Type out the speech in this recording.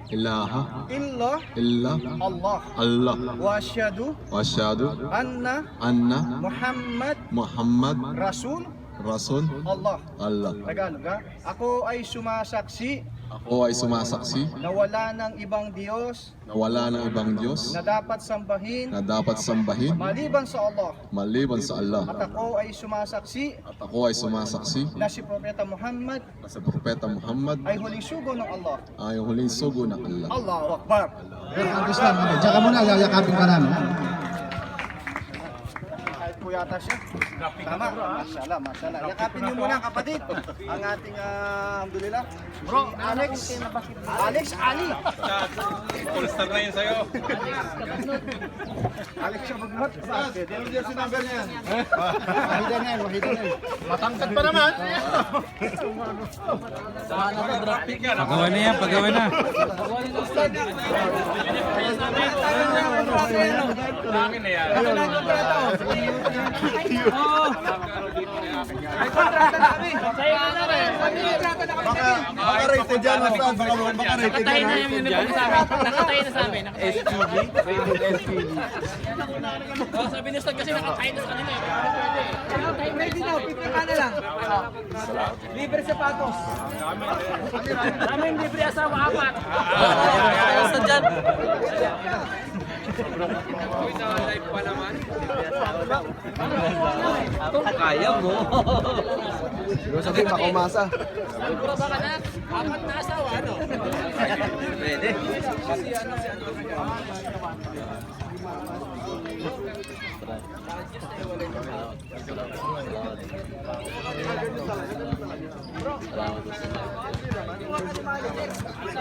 ilaha illa illa Allah. Allah Wa asyhadu wa asyhadu anna anna Muhammad Muhammad Rasul Rasul Allah. Allah. Tagalog ha? Ako ay sumasaksi Ako ay sumasaksi na wala ng ibang Diyos na wala ng ibang Diyos na dapat sambahin na dapat sambahin maliban sa Allah. maliban sa Allah. At ako ay sumasaksi At ako ay sumasaksi na si Propeta Muhammad na sa Propeta Muhammad ay huling sugo ng Allah. ay ang huling sugo ng Allah. Allahu Akbar. Tapos lang, diyan ka muna, yayakapin ka namin. Kahit po yata siya. Tama. Mashallah, mashallah. Yakapin niyo muna kapatid. Ang ating alhamdulillah. Bro, Alex Ali. Full-star na yun sa'yo. Alex siya magbuhat. Ano dyan si number niya yan? Wahida na yan, wahida na yan. Matangkad pa naman. Pagawa na yan, pagawa na. Akin na yan. Baka rated dyan, Ustad. Baka rated Nakatayin na dyan. yung uniform sa amin. Nakatayin na sa amin. SPG. Rated SPG. Oh, sabi ni Ustad kasi nakatayin na sa kanila eh. Ready na, pipin ka na lang. Libre sapatos. Sa amin libre asawa apat. Ustad dyan. Kaya mo. Sabi, makumasa. Siguro ba ka na? Apat na asawa, ano? Pwede.